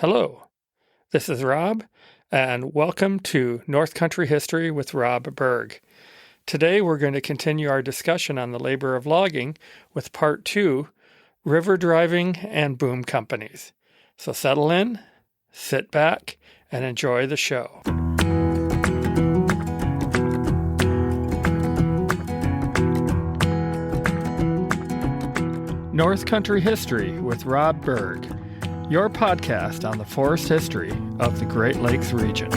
Hello, this is Rob, and welcome to North Country History with Rob Berg. Today we're going to continue our discussion on the labor of logging with Part 2, River Driving and Boom Companies. So settle in, sit back, and enjoy the show. North Country History with Rob Berg, your podcast on the forest history of the Great Lakes region.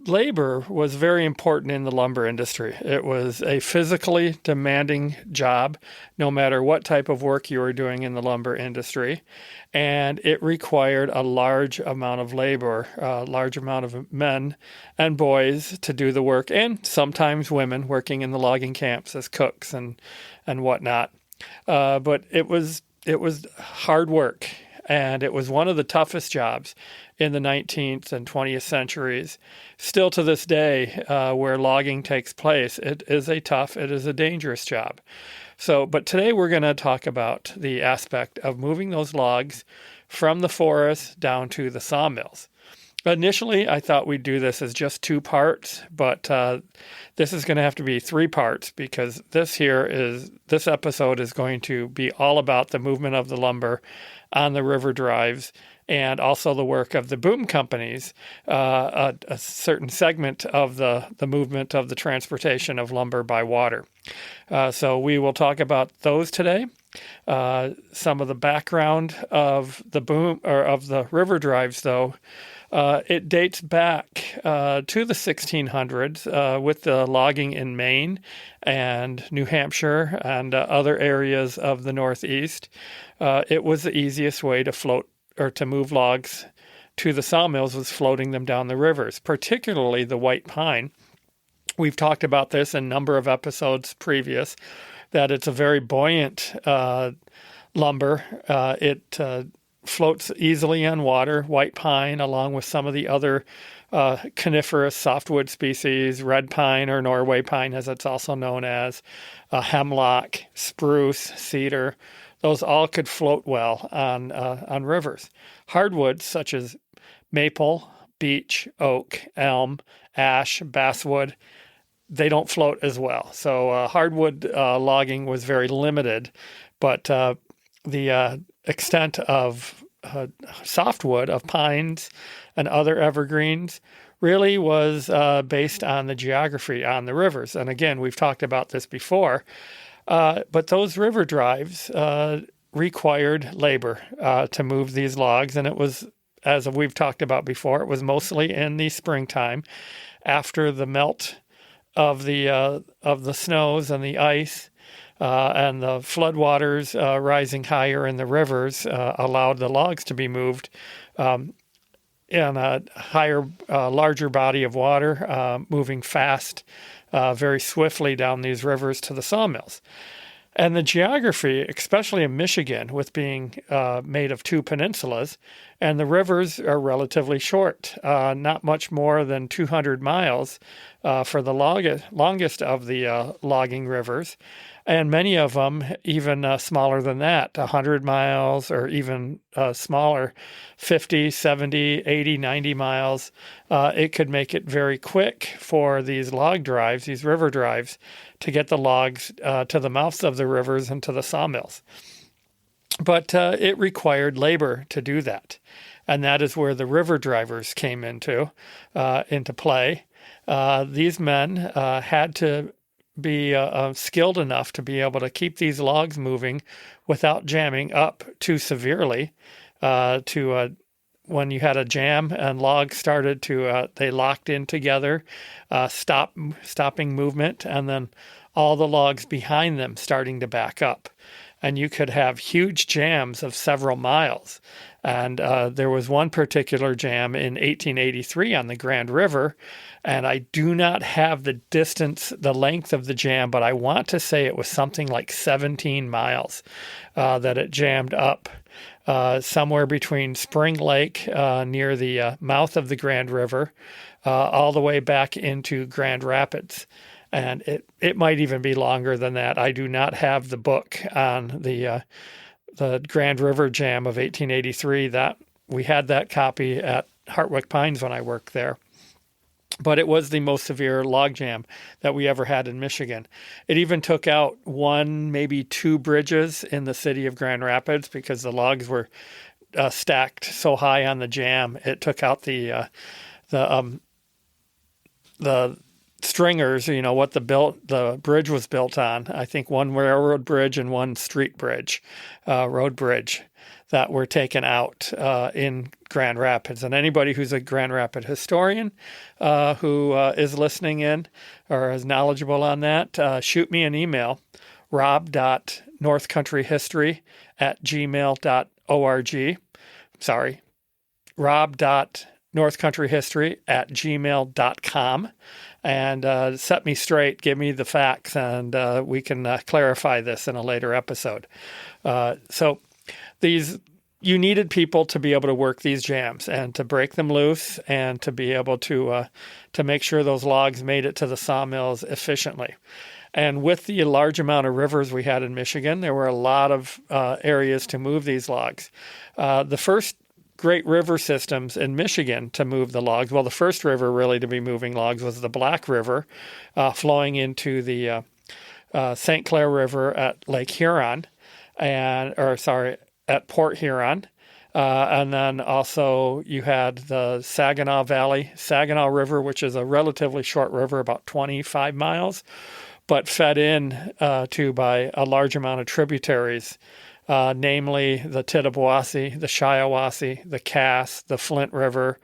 Labor was very important in the lumber industry. It was a physically demanding job, no matter what type of work you were doing in the lumber industry, and it required a large amount of labor, a large amount of men and boys to do the work, and sometimes women working in the logging camps as cooks and whatnot. But it was hard work, and it was one of the toughest jobs in the 19th and 20th centuries. Still to this day, where logging takes place, it is a dangerous job. But today we're going to talk about the aspect of moving those logs from the forest down to the sawmills. Initially, I thought we'd do this as just 2 parts, but this is going to have to be 3 parts because this episode is going to be all about the movement of the lumber on the river drives and also the work of the boom companies, a certain segment of the movement of the transportation of lumber by water. So we will talk about those today. Some of the background of the boom or of the river drives, though, it dates back to the 1600s with the logging in Maine and New Hampshire and other areas of the Northeast. It was the easiest way to float or to move logs to the sawmills was floating them down the rivers, particularly the white pine. We've talked about this in a number of episodes previous, that it's a very buoyant lumber. It floats easily on water. White pine, along with some of the other coniferous softwood species, red pine or Norway pine as it's also known as, hemlock, spruce, cedar, those all could float well on rivers. Hardwoods such as maple, beech, oak, elm, ash, basswood, they don't float as well. So hardwood logging was very limited, but the extent of softwood, of pines and other evergreens, really was based on the geography on the rivers. And again, we've talked about this before. But those river drives required labor to move these logs, and it was, as we've talked about before, it was mostly in the springtime, after the melt of the snows and the ice, and the floodwaters rising higher in the rivers allowed the logs to be moved in a higher, larger body of water, moving fast, very swiftly down these rivers to the sawmills. And the geography, especially in Michigan, with being made of 2 peninsulas, and the rivers are relatively short, not much more than 200 miles for the longest of the logging rivers, and many of them even smaller than that, 100 miles or even smaller, 50, 70, 80, 90 miles. It could make it very quick for these log drives, these river drives, to get the logs to the mouths of the rivers and to the sawmills. But it required labor to do that. And that is where the river drivers came into play. These men had to be skilled enough to be able to keep these logs moving without jamming up too severely. When you had a jam and logs started to, they locked in together, stopping movement, and then all the logs behind them starting to back up. And you could have huge jams of several miles. And there was one particular jam in 1883 on the Grand River, and I do not have the length of the jam, but I want to say it was something like 17 miles that it jammed up somewhere between Spring Lake near the mouth of the Grand River all the way back into Grand Rapids. and it might even be longer than that. I do not have the book on the Grand River Jam of 1883. That we had that copy at Hartwick Pines when I worked there. But it was the most severe log jam that we ever had in Michigan. It even took out one, maybe two bridges in the city of Grand Rapids because the logs were stacked so high on the jam. It took out the stringers, what the bridge was built on. I think one railroad bridge and one street bridge, road bridge, that were taken out in Grand Rapids. And anybody who's a Grand Rapid historian who is listening in or is knowledgeable on that, shoot me an email, rob.northcountryhistory@gmail.org. Sorry, rob.northcountryhistory@gmail.com, and set me straight, give me the facts, and we can clarify this in a later episode. So you needed people to be able to work these jams and to break them loose and to be able to make sure those logs made it to the sawmills efficiently. And with the large amount of rivers we had in Michigan, there were a lot of areas to move these logs. The first great river systems in Michigan to move the logs, well, the first river really to be moving logs was the Black River, flowing into the St. Clair River at Lake Huron, at Port Huron. And then also you had the Saginaw River, which is a relatively short river, about 25 miles, but fed in by a large amount of tributaries, namely the Tittabawasee, the Shiawassee, the Cass, the Flint River.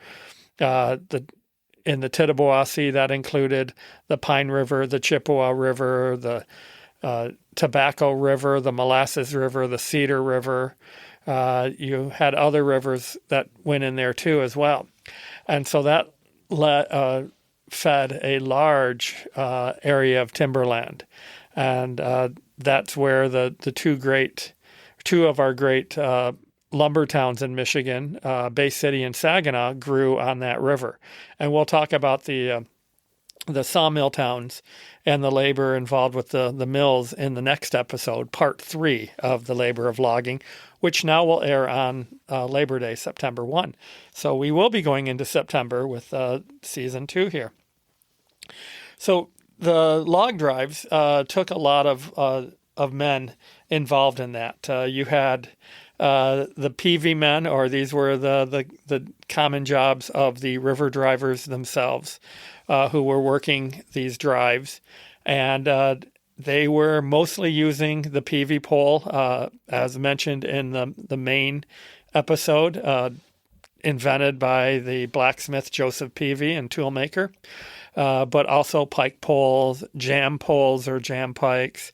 In the Tittabawasee, that included the Pine River, the Chippewa River, the Tobacco River, the Molasses River, the Cedar River. You had other rivers that went in there too as well. And so that fed a large area of timberland. And that's where the two of our great lumber towns in Michigan, Bay City and Saginaw, grew on that river. And we'll talk about the sawmill towns and the labor involved with the mills in the next episode, part 3 of the labor of logging, which now will air on Labor Day, September 1. So we will be going into September with season 2 here. So the log drives took a lot of men involved in that. You had the PV men, or these were the common jobs of the river drivers themselves, who were working these drives. And they were mostly using the PV pole, as mentioned in the main episode, invented by the blacksmith Joseph Peavy and toolmaker, but also pike poles, jam poles or jam pikes,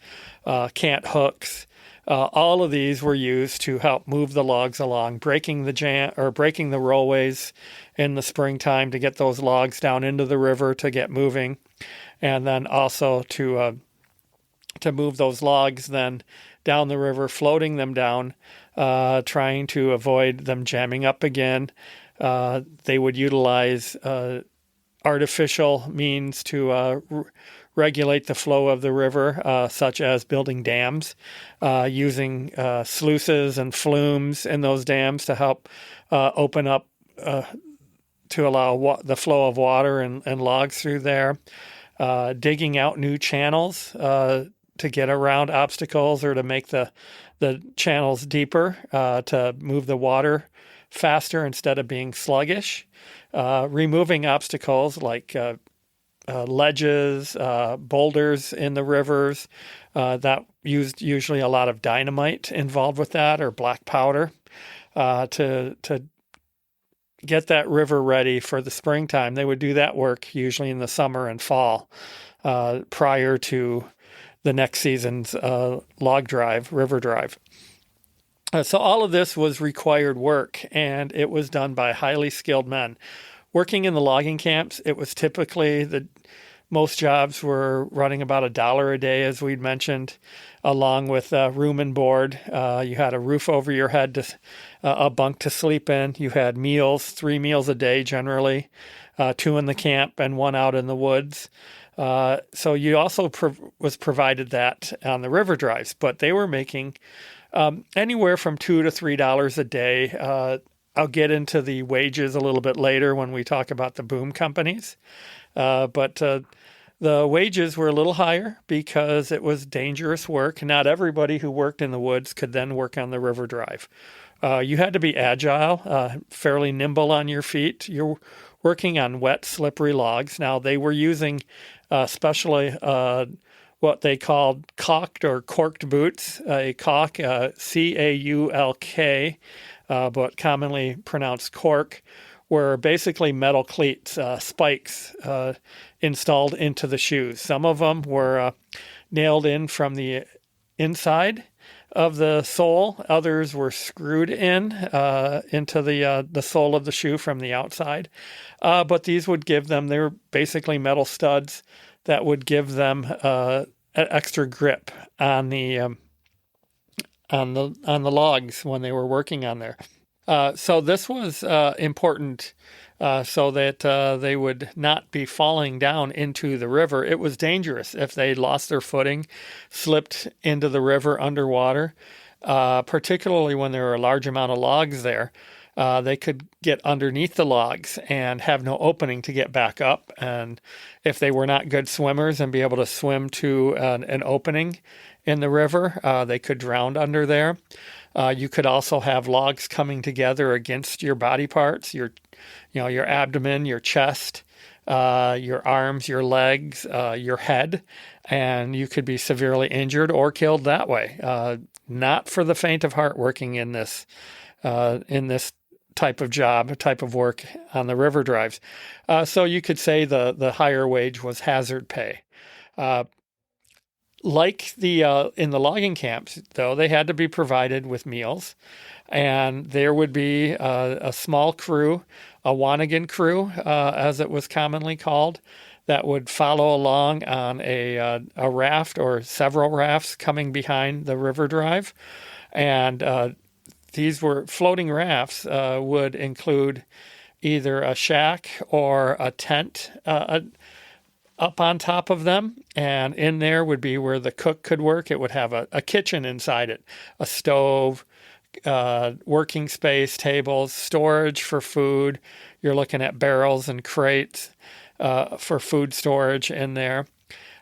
cant hooks. All of these were used to help move the logs along, breaking the rollways in the springtime to get those logs down into the river to get moving, and then also to move those logs then down the river, floating them down, trying to avoid them jamming up again. They would utilize artificial means to regulate the flow of the river, such as building dams, using sluices and flumes in those dams to help open up to allow the flow of water and logs through there, digging out new channels to get around obstacles or to make the channels deeper to move the water faster instead of being sluggish, removing obstacles like ledges, boulders in the rivers that used usually a lot of dynamite involved with that, or black powder, to get that river ready for the springtime. They would do that work usually in the summer and fall, prior to the next season's river drive. So all of this was required work, and it was done by highly skilled men. Working in the logging camps, it was typically most jobs were running about $1 a day, as we'd mentioned, along with room and board. You had a roof over your head, a bunk to sleep in. You had meals, 3 meals a day generally, 2 in the camp and 1 out in the woods. So you also was provided that on the river drives, but they were making anywhere from $2 to $3 a day. I'll get into the wages a little bit later when we talk about the boom companies. But the wages were a little higher because it was dangerous work. Not everybody who worked in the woods could then work on the river drive. You had to be agile, fairly nimble on your feet. You're working on wet, slippery logs. Now, they were using especially what they called caulked or corked boots, a caulk, C-A-U-L-K, but commonly pronounced cork, were basically metal cleats, spikes installed into the shoes. Some of them were nailed in from the inside of the sole. Others were screwed in into the sole of the shoe from the outside. But these would give them, they were basically metal studs that would give them an extra grip on the logs when they were working on there. So this was important so that they would not be falling down into the river. It was dangerous if they lost their footing, slipped into the river underwater, particularly when there were a large amount of logs there. They could get underneath the logs and have no opening to get back up. And if they were not good swimmers and be able to swim to an opening in the river, they could drown under there. You could also have logs coming together against your body parts, your abdomen, your chest, your arms, your legs, your head, and you could be severely injured or killed that way. Not for the faint of heart working in this type of job, type of work on the river drives. So you could say the higher wage was hazard pay. Like in the logging camps, though, they had to be provided with meals, and there would be a small crew, a Wanigan crew, as it was commonly called, that would follow along on a raft or several rafts coming behind the river drive, and these were floating rafts would include either a shack or a tent up on top of them, and in there would be where the cook could work. It would have a kitchen inside it, a stove, working space, tables, storage for food. You're looking at barrels and crates for food storage in there.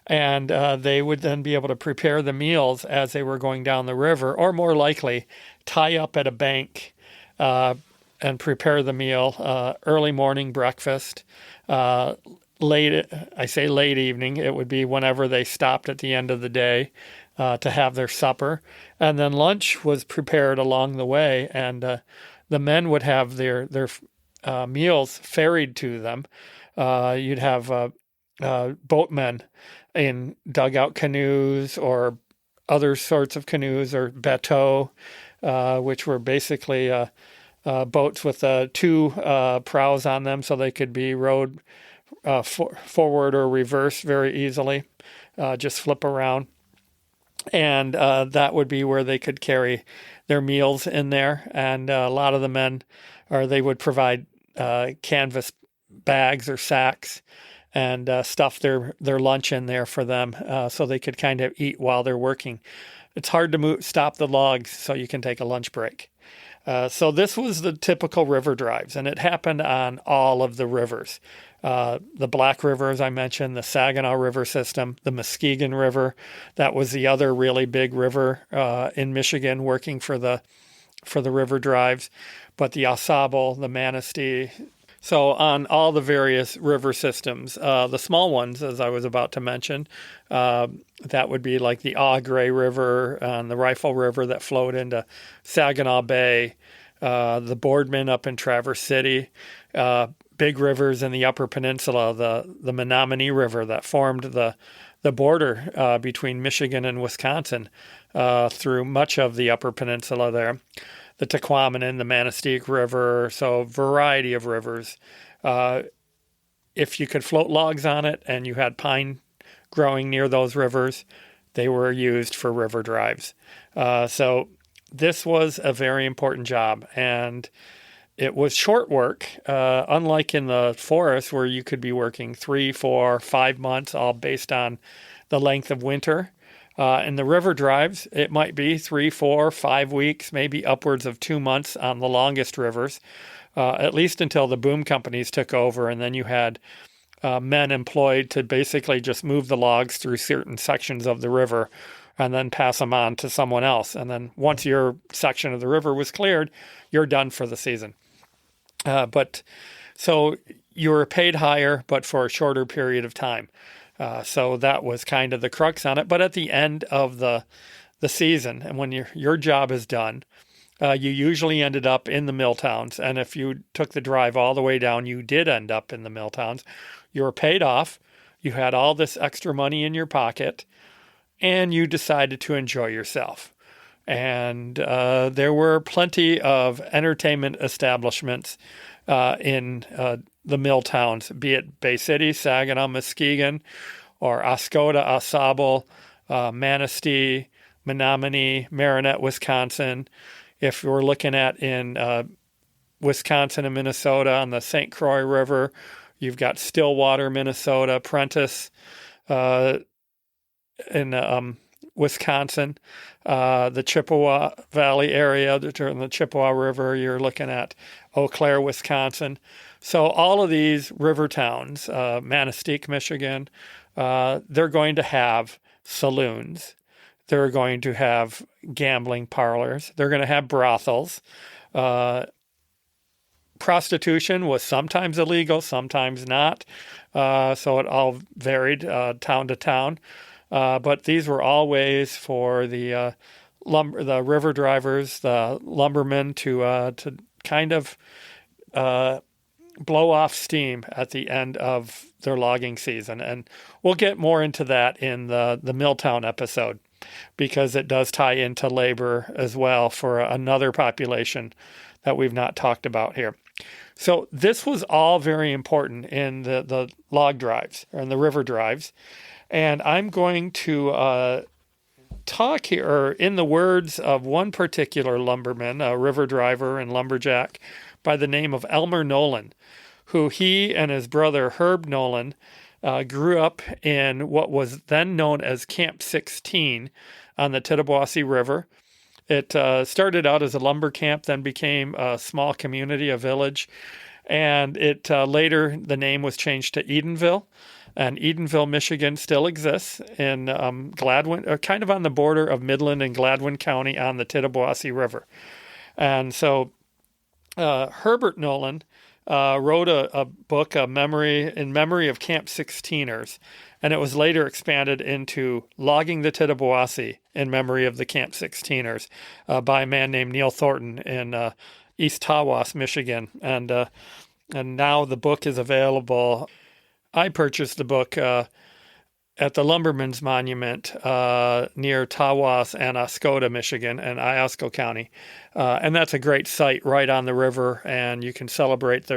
And they would then be able to prepare the meals as they were going down the river, or more likely tie up at a bank and prepare the meal, early morning breakfast, late evening, it would be whenever they stopped at the end of the day to have their supper. And then lunch was prepared along the way, and the men would have their meals ferried to them. You'd have boatmen in dugout canoes or other sorts of canoes, or bateaux, which were basically boats with two prows on them so they could be rowed forward or reverse very easily, just flip around. And that would be where they could carry their meals in there. And a lot of the men, or they would provide canvas bags or sacks and stuff their lunch in there for them so they could kind of eat while they're working. It's hard to stop the logs so you can take a lunch break. So this was the typical river drives, and it happened on all of the rivers. The Black River, as I mentioned, the Saginaw River system, the Muskegon River. That was the other really big river in Michigan working for the river drives. But the Au Sable, the Manistee. So on all the various river systems, the small ones, as I was about to mention, that would be like the Au Gres River and the Rifle River that flowed into Saginaw Bay, the Boardman up in Traverse City, big rivers in the Upper Peninsula, the Menominee River that formed the border between Michigan and Wisconsin through much of the Upper Peninsula there. The Tequamanen, the Manistee River, so a variety of rivers. If you could float logs on it and you had pine growing near those rivers, they were used for river drives. So this was a very important job, and it was short work, unlike in the forest where you could be working 3, 4, 5 months, all based on the length of winter. In the river drives, it might be 3, 4, 5 weeks, maybe upwards of 2 months on the longest rivers, at least until the boom companies took over, and then you had men employed to basically just move the logs through certain sections of the river and then pass them on to someone else. And then once your section of the river was cleared, you're done for the season. But so you were paid higher, but for a shorter period of time. So that was kind of the crux on it. But at the end of the season, and when your job is done, you usually ended up in the mill towns. And if you took the drive all the way down, you did end up in the mill towns. You were paid off. You had all this extra money in your pocket, and you decided to enjoy yourself. And there were plenty of entertainment establishments in the mill towns, be it Bay City, Saginaw, Muskegon, or Oscoda, Ausable, Manistee, Menominee, Marinette, Wisconsin. If we're looking at in Wisconsin and Minnesota on the St. Croix River, you've got Stillwater, Minnesota, Prentice in Wisconsin, the Chippewa Valley area, during the Chippewa River, you're looking at Eau Claire, Wisconsin. So all of these river towns, Manistee, Michigan, they're going to have saloons. They're going to have gambling parlors. They're going to have brothels. Prostitution was sometimes illegal, sometimes not. So it all varied town to town. But these were all ways for the river drivers, the lumbermen, to kind of blow off steam at the end of their logging season. And we'll get more into that in the Milltown episode, because it does tie into labor as well for another population that we've not talked about here. So this was all very important in the log drives and the river drives. And I'm going to talk here in the words of one particular lumberman, a river driver and lumberjack by the name of Elmer Nolan, who he and his brother Herb Nolan grew up in what was then known as Camp 16 on the Tittabawasee River. It started out as a lumber camp, then became a small community, a village, and it later the name was changed to Edenville. And Edenville, Michigan still exists in Gladwin, kind of on the border of Midland and Gladwin County on the Tittabawasee River. And so Herbert Nolan wrote a book, in memory of Camp 16ers, and it was later expanded into Logging the Tittabawasee in memory of the Camp 16ers by a man named Neil Thornton in East Tawas, Michigan. And now the book is available. I purchased the book at the Lumberman's Monument near Tawas and Oscoda, Michigan, and Iosco County. And that's a great site right on the river, and you can celebrate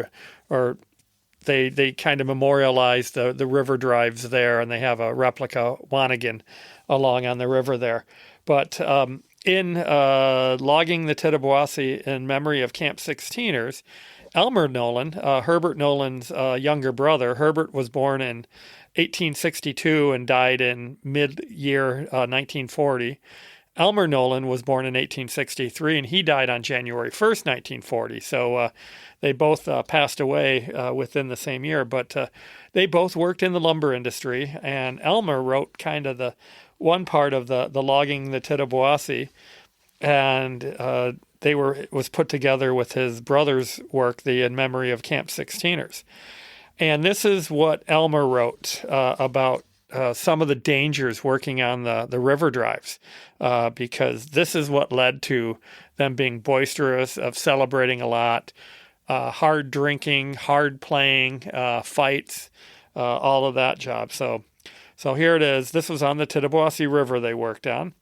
they kind of memorialize the river drives there, and they have a replica Wanigan along on the river there. But in Logging the Tittabawasee in memory of Camp 16ers, Elmer Nolan, Herbert Nolan's younger brother, Herbert was born in 1862 and died in mid-year 1940. Elmer Nolan was born in 1863, and he died on January 1st, 1940. So they both passed away within the same year, but they both worked in the lumber industry, and Elmer wrote kind of the one part of the Logging the Tittabawasee, and it was put together with his brother's work, the In Memory of Camp 16ers. And this is what Elmer wrote about some of the dangers working on the river drives, because this is what led to them being boisterous, of celebrating a lot, hard drinking, hard playing, fights, all of that job. So here it is. This was on the Tittabawasee River they worked on.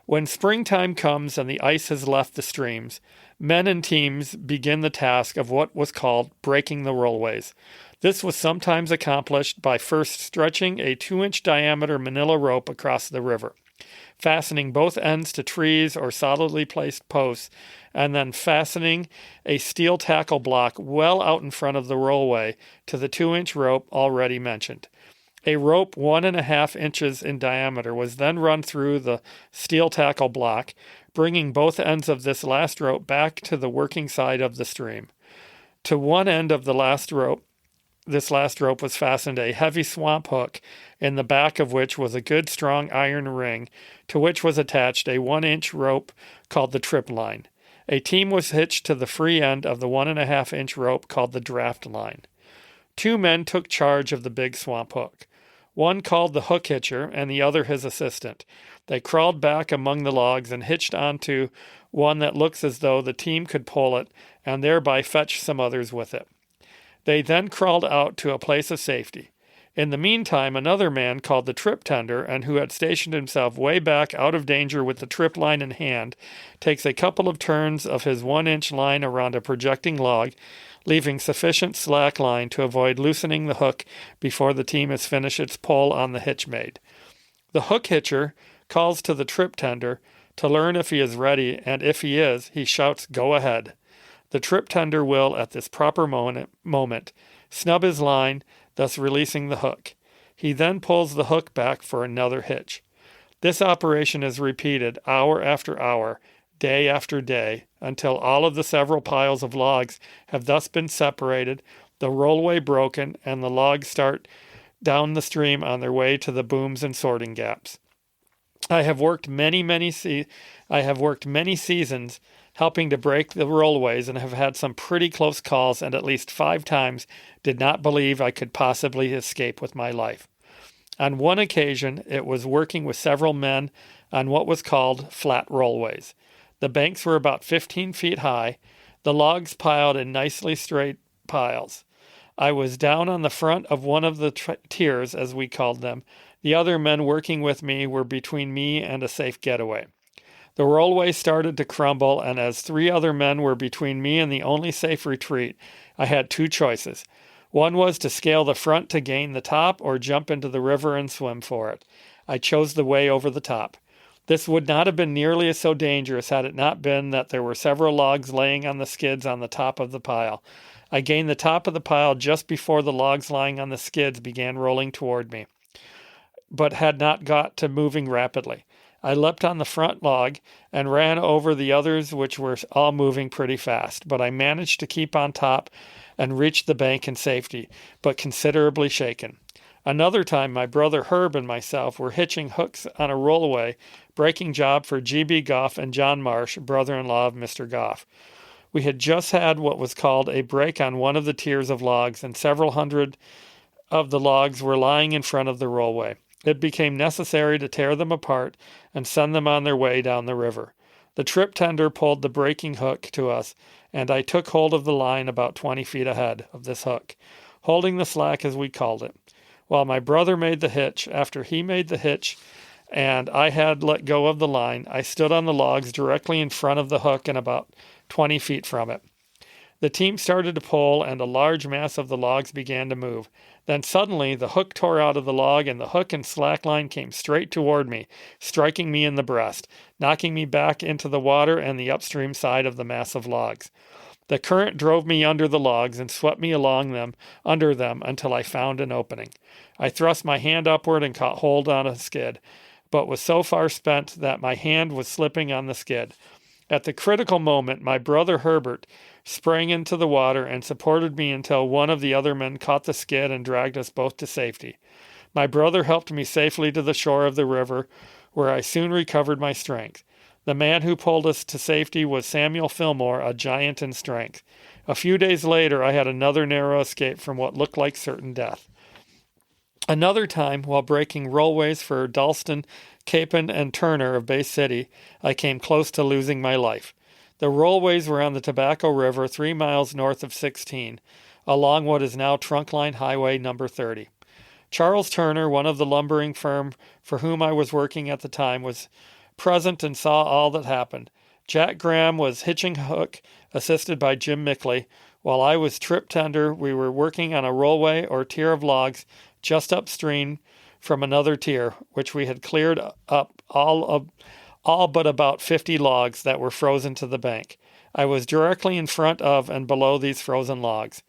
When springtime comes and the ice has left the streams, men and teams begin the task of what was called breaking the rollways. This was sometimes accomplished by first stretching a 2-inch diameter manila rope across the river. fastening both ends to trees or solidly placed posts, and then fastening a steel tackle block well out in front of the rollway to the 2-inch rope already mentioned. A rope 1.5 inches in diameter was then run through the steel tackle block, bringing both ends of this last rope back to the working side of the stream. To one end of this last rope was fastened a heavy swamp hook, in the back of which was a good strong iron ring, to which was attached a 1-inch rope called the trip line. A team was hitched to the free end of the 1.5-inch rope called the draft line. 2 men took charge of the big swamp hook. One called the hook hitcher and the other his assistant. They crawled back among the logs and hitched onto one that looks as though the team could pull it and thereby fetch some others with it. They then crawled out to a place of safety. In the meantime, another man called the trip tender, and who had stationed himself way back out of danger with the trip line in hand, takes a couple of turns of his 1-inch line around a projecting log, leaving sufficient slack line to avoid loosening the hook before the team has finished its pull on the hitch made. The hook hitcher calls to the trip tender to learn if he is ready, and if he is, he shouts, "Go ahead." The trip tender will, at this proper moment, snub his line, thus releasing the hook. He then pulls the hook back for another hitch. This operation is repeated hour after hour, day after day, until all of the several piles of logs have thus been separated, the rollway broken, and the logs start down the stream on their way to the booms and sorting gaps. I have worked many seasons helping to break the rollways and have had some pretty close calls, and at least 5 times did not believe I could possibly escape with my life. On one occasion, it was working with several men on what was called flat rollways. The banks were about 15 feet high, the logs piled in nicely straight piles. I was down on the front of one of the tiers, as we called them. The other men working with me were between me and a safe getaway. The rollway started to crumble, and as 3 other men were between me and the only safe retreat, I had 2 choices. One was to scale the front to gain the top, or jump into the river and swim for it. I chose the way over the top. This would not have been nearly so dangerous had it not been that there were several logs laying on the skids on the top of the pile. I gained the top of the pile just before the logs lying on the skids began rolling toward me, but had not got to moving rapidly. I leapt on the front log and ran over the others, which were all moving pretty fast, but I managed to keep on top and reached the bank in safety, but considerably shaken. Another time, my brother Herb and myself were hitching hooks on a rollway, breaking job for G.B. Goff and John Marsh, brother-in-law of Mr. Goff. We had just had what was called a break on one of the tiers of logs, and several hundred of the logs were lying in front of the rollway. It became necessary to tear them apart and send them on their way down the river. The trip tender pulled the breaking hook to us, and I took hold of the line about 20 feet ahead of this hook, holding the slack as we called it. While my brother made the hitch, after he made the hitch and I had let go of the line, I stood on the logs directly in front of the hook and about 20 feet from it. The team started to pull, and a large mass of the logs began to move. Then suddenly the hook tore out of the log, and the hook and slack line came straight toward me, striking me in the breast, knocking me back into the water and the upstream side of the mass of logs. The current drove me under the logs and swept me under them until I found an opening. I thrust my hand upward and caught hold on a skid, but was so far spent that my hand was slipping on the skid. At the critical moment, my brother Herbert sprang into the water and supported me until one of the other men caught the skid and dragged us both to safety. My brother helped me safely to the shore of the river, where I soon recovered my strength. The man who pulled us to safety was Samuel Fillmore, a giant in strength. A few days later, I had another narrow escape from what looked like certain death. Another time, while breaking rollways for Dalston, Capon, and Turner of Bay City, I came close to losing my life. The rollways were on the Tobacco River 3 miles north of 16, along what is now Trunkline Highway number 30. Charles Turner, one of the lumbering firm for whom I was working at the time, was present and saw all that happened. Jack Graham was hitching hook, assisted by Jim Mickley. While I was trip tender, we were working on a rollway or tier of logs just upstream from another tier, which we had cleared up all but about 50 logs that were frozen to the bank. I was directly in front of and below these frozen logs.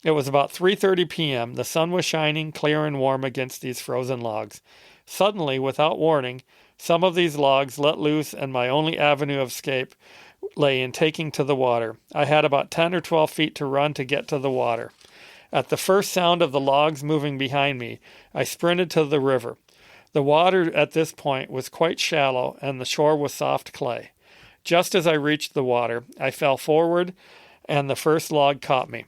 It was about 3:30 p.m. The sun was shining clear and warm against these frozen logs. Suddenly, without warning, some of these logs let loose, and my only avenue of escape lay in taking to the water. I had about 10 or 12 feet to run to get to the water. At the first sound of the logs moving behind me, I sprinted to the river. The water at this point was quite shallow, and the shore was soft clay. Just as I reached the water, I fell forward, and the first log caught me.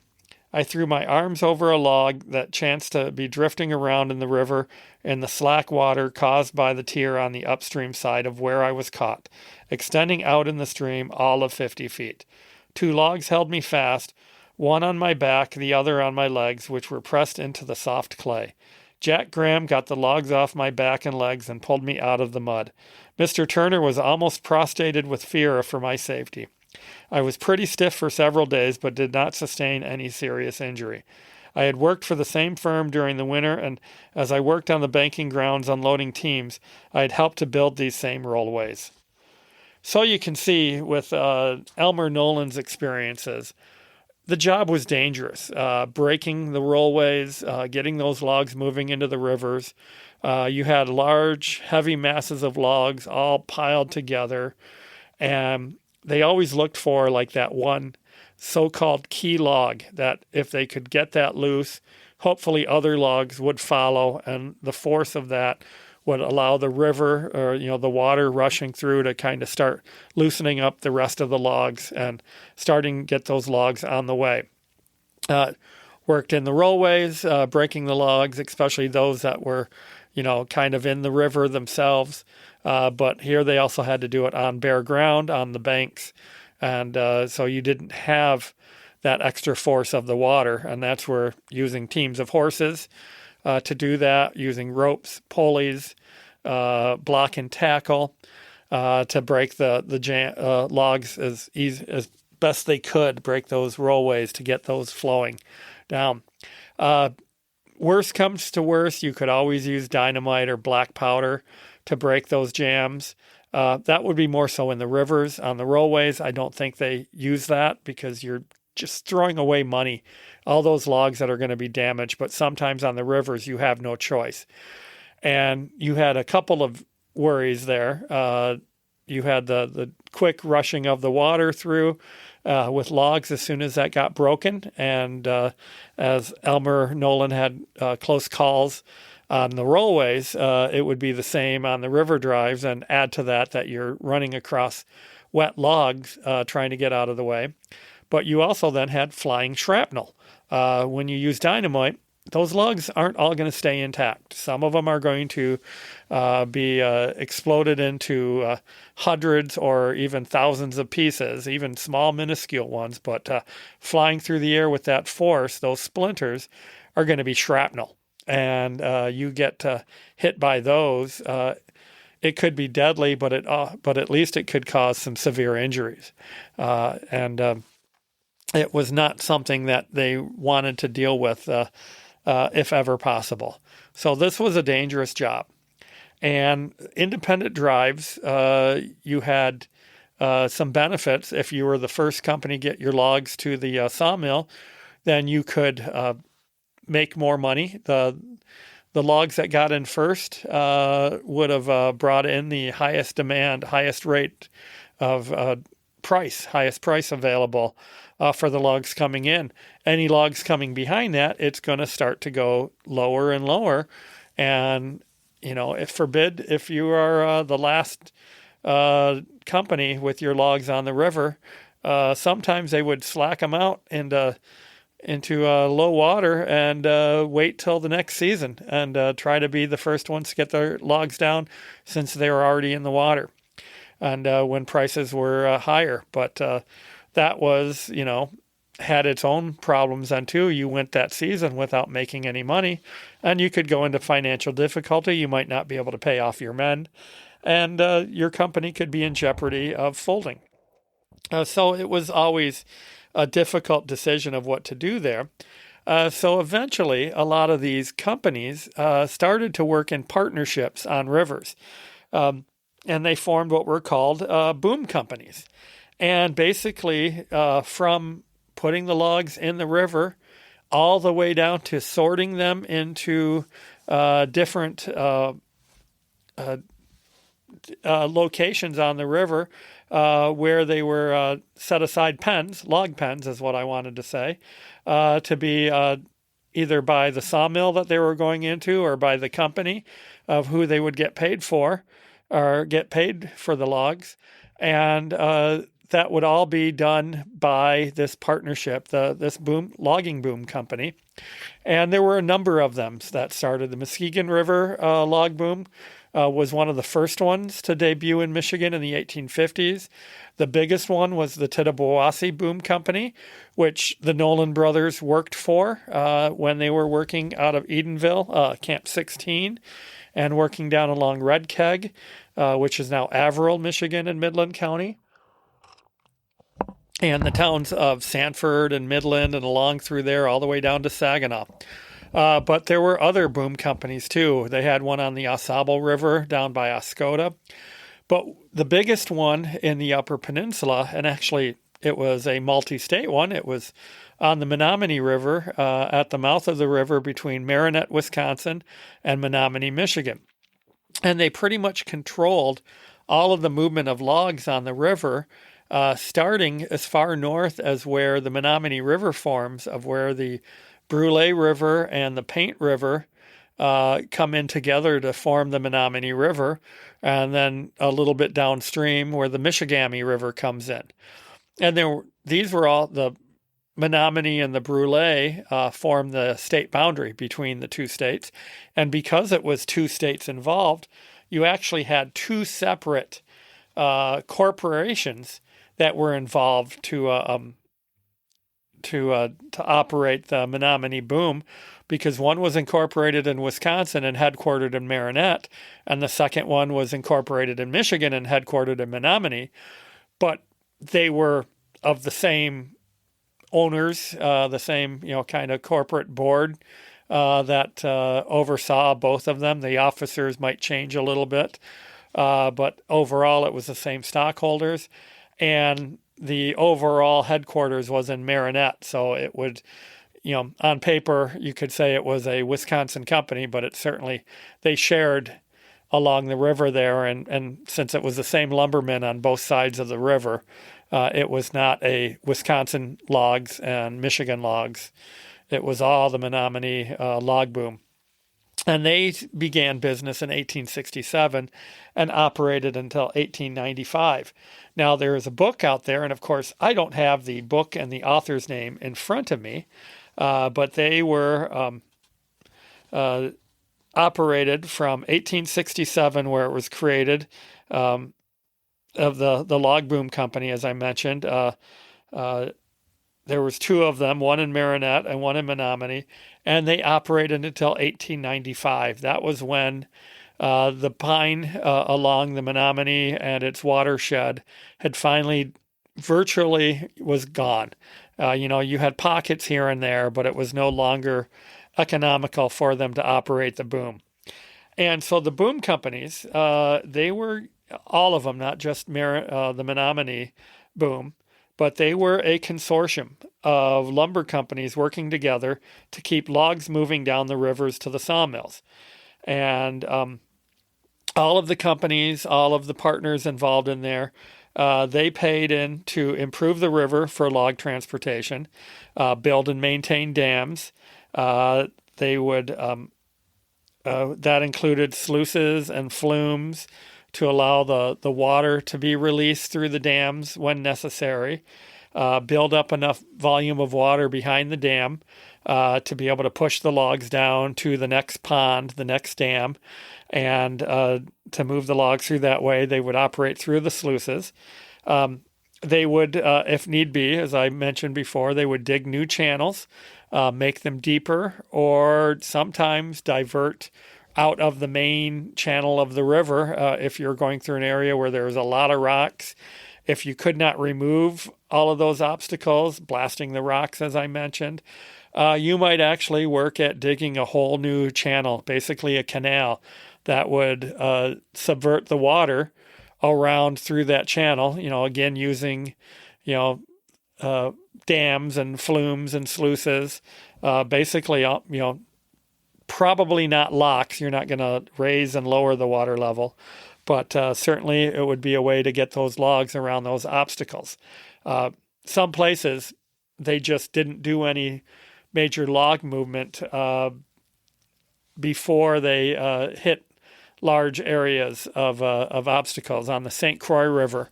I threw my arms over a log that chanced to be drifting around in the river in the slack water caused by the tier on the upstream side of where I was caught, extending out in the stream all of 50 feet. 2 logs held me fast, one on my back, the other on my legs, which were pressed into the soft clay. Jack Graham got the logs off my back and legs and pulled me out of the mud. Mr. Turner was almost prostrated with fear for my safety. I was pretty stiff for several days, but did not sustain any serious injury. I had worked for the same firm during the winter, and as I worked on the banking grounds unloading teams, I had helped to build these same rollways. So you can see with Elmer Nolan's experiences, the job was dangerous. Breaking the rollways, getting those logs moving into the rivers. You had large, heavy masses of logs all piled together, and they always looked for like that one so-called key log that if they could get that loose, hopefully other logs would follow, and the force of that would allow the river or the water rushing through to kind of start loosening up the rest of the logs and starting to get those logs on the way. Worked in the rollways, breaking the logs, especially those that were kind of in the river themselves. But here they also had to do it on bare ground, on the banks. And so you didn't have that extra force of the water. And that's where using teams of horses to do that, using ropes, pulleys, block and tackle to break the logs as best they could, break those rollways to get those flowing down. Worst comes to worst, you could always use dynamite or black powder to break those jams. That would be more so in the rivers. On the rollways, I don't think they use that because you're just throwing away money, all those logs that are going to be damaged. But sometimes on the rivers, you have no choice. And you had a couple of worries there. You had the quick rushing of the water through with logs as soon as that got broken. And as Elmer Nolan had close calls on the rollways, it would be the same on the river drives, and add to that you're running across wet logs trying to get out of the way. But you also then had flying shrapnel. When you use dynamite, those logs aren't all going to stay intact. Some of them are going to be exploded into hundreds or even thousands of pieces, even small, minuscule ones. But flying through the air with that force, those splinters are going to be shrapnel. And you get hit by those. It could be deadly, but at least it could cause some severe injuries. It was not something that they wanted to deal with if ever possible. So this was a dangerous job. And independent drives, you had some benefits. If you were the first company to get your logs to the sawmill, then you could make more money. The logs that got in first would have brought in the highest demand, highest rate of highest price available for the logs coming in. Any logs coming behind that, it's going to start to go lower and lower. And, if you are the last company with your logs on the river, sometimes they would slack them out into low water and wait till the next season and try to be the first ones to get their logs down since they were already in the water and when prices were higher. But that was, had its own problems then too. You went that season without making any money, and you could go into financial difficulty. You might not be able to pay off your men, and your company could be in jeopardy of folding. So it was always a difficult decision of what to do there. So eventually, a lot of these companies started to work in partnerships on rivers. And they formed what were called boom companies. And basically, from putting the logs in the river all the way down to sorting them into different locations on the river where they were set aside pens, log pens is what I wanted to say, to be either by the sawmill that they were going into or by the company of who they would get paid for or get paid for the logs. And that would all be done by this partnership, this logging boom company. And there were a number of them that started. The Muskegon River log boom was one of the first ones to debut in Michigan in the 1850s. The biggest one was the Tittabawasee Boom Company, which the Nolan brothers worked for when they were working out of Edenville, Camp 16, and working down along Red Keg, which is now Averill, Michigan, in Midland County, and the towns of Sanford and Midland and along through there all the way down to Saginaw. But there were other boom companies too. They had one on the Ausable River down by Oscoda. But the biggest one in the Upper Peninsula, and actually it was a multi-state one, it was on the Menominee River at the mouth of the river between Marinette, Wisconsin and Menominee, Michigan. And they pretty much controlled all of the movement of logs on the river, starting as far north as where the Menominee River forms, of where the Brule River and the Paint River come in together to form the Menominee River, and then a little bit downstream where the Michigamme River comes in. And these were all, the Menominee and the Brule form the state boundary between the two states. And because it was two states involved, you actually had two separate corporations that were involved to operate the Menominee boom, because one was incorporated in Wisconsin and headquartered in Marinette, and the second one was incorporated in Michigan and headquartered in Menominee. But they were of the same owners, the same kind of corporate board that oversaw both of them. The officers might change a little bit, but overall it was the same stockholders. And the overall headquarters was in Marinette, so it would, on paper, you could say it was a Wisconsin company, but it certainly, they shared along the river there, and since it was the same lumbermen on both sides of the river, it was not a Wisconsin logs and Michigan logs. It was all the Menominee log boom. And they began business in 1867 and operated until 1895. Now, there is a book out there, and of course, I don't have the book and the author's name in front of me, but they were operated from 1867, where it was created, of the log boom company, as I mentioned. There was two of them, one in Marinette and one in Menominee, and they operated until 1895. That was when the pine along the Menominee and its watershed had finally virtually was gone. You had pockets here and there, but it was no longer economical for them to operate the boom. And so the boom companies, they were all of them, not just the Menominee boom, but they were a consortium of lumber companies working together to keep logs moving down the rivers to the sawmills. And all of the companies, all of the partners involved in there, they paid in to improve the river for log transportation, build and maintain dams. They would that included sluices and flumes to allow the water to be released through the dams when necessary, build up enough volume of water behind the dam to be able to push the logs down to the next pond, the next dam, and to move the logs through that way. They would operate through the sluices. They would, if need be, as I mentioned before, they would dig new channels, make them deeper, or sometimes divert out of the main channel of the river if you're going through an area where there's a lot of rocks. If you could not remove all of those obstacles, blasting the rocks, as I mentioned, you might actually work at digging a whole new channel, basically a canal that would subvert the water around through that channel, again, using, dams and flumes and sluices, basically, probably not locks. You're not going to raise and lower the water level, but certainly it would be a way to get those logs around those obstacles. Some places, they just didn't do any major log movement before they hit large areas of obstacles. On the St. Croix River,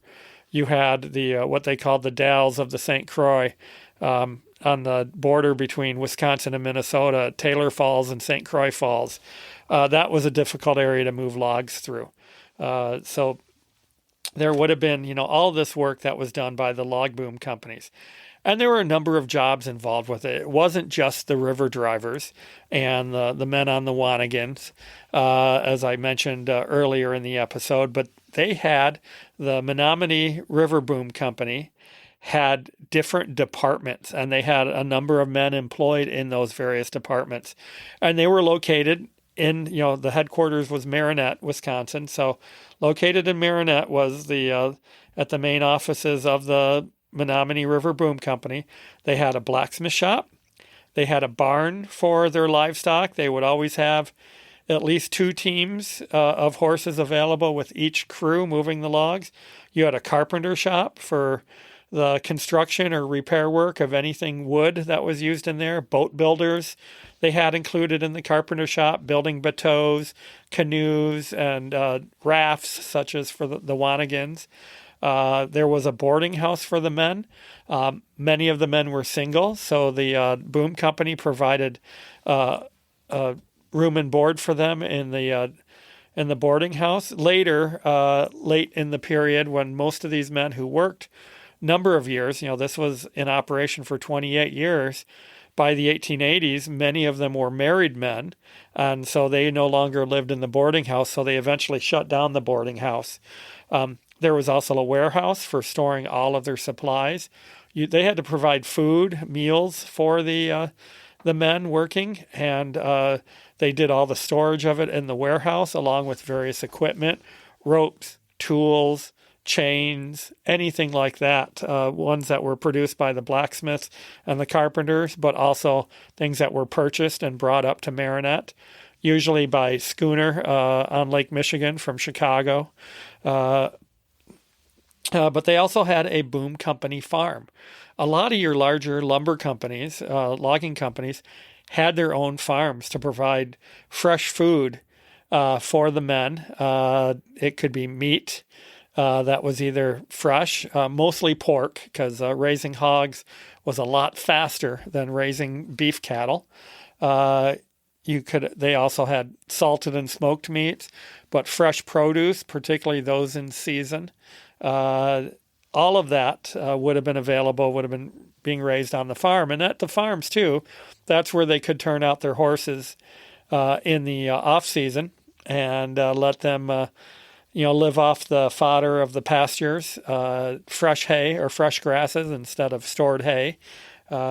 you had the what they called the Dalles of the St. Croix on the border between Wisconsin and Minnesota, Taylor Falls and St. Croix Falls. That was a difficult area to move logs through. So there would have been, all this work that was done by the log boom companies. And there were a number of jobs involved with it. It wasn't just the river drivers and the men on the wanigans, as I mentioned earlier in the episode, but they had the Menominee River Boom Company had different departments, and they had a number of men employed in those various departments. And they were located in, the headquarters was Marinette, Wisconsin. So located in Marinette was the at the main offices of the Menominee River Boom Company. They had a blacksmith shop. They had a barn for their livestock. They would always have at least 2 teams of horses available with each crew moving the logs. You had a carpenter shop for the construction or repair work of anything wood that was used in there. Boat builders they had included in the carpenter shop, building bateaus, canoes, and rafts, such as for the wanigans. There was a boarding house for the men. Many of the men were single, so the boom company provided room and board for them in the boarding house. Later, late in the period when most of these men who worked number of years, this was in operation for 28 years. By the 1880s, many of them were married men, and so they no longer lived in the boarding house, so they eventually shut down the boarding house. There was also a warehouse for storing all of their supplies. They had to provide food, meals for the men working, and they did all the storage of it in the warehouse, along with various equipment, ropes, tools, chains, anything like that, ones that were produced by the blacksmiths and the carpenters, but also things that were purchased and brought up to Marinette, usually by schooner on Lake Michigan from Chicago. But they also had a boom company farm. A lot of your larger lumber companies, logging companies, had their own farms to provide fresh food for the men. It could be meat that was either fresh, mostly pork, because raising hogs was a lot faster than raising beef cattle. They also had salted and smoked meats, but fresh produce, particularly those in season. All of that would have been available, would have been being raised on the farm. And at the farms, too, that's where they could turn out their horses in the off-season and let them live off the fodder of the pastures, fresh hay or fresh grasses instead of stored hay.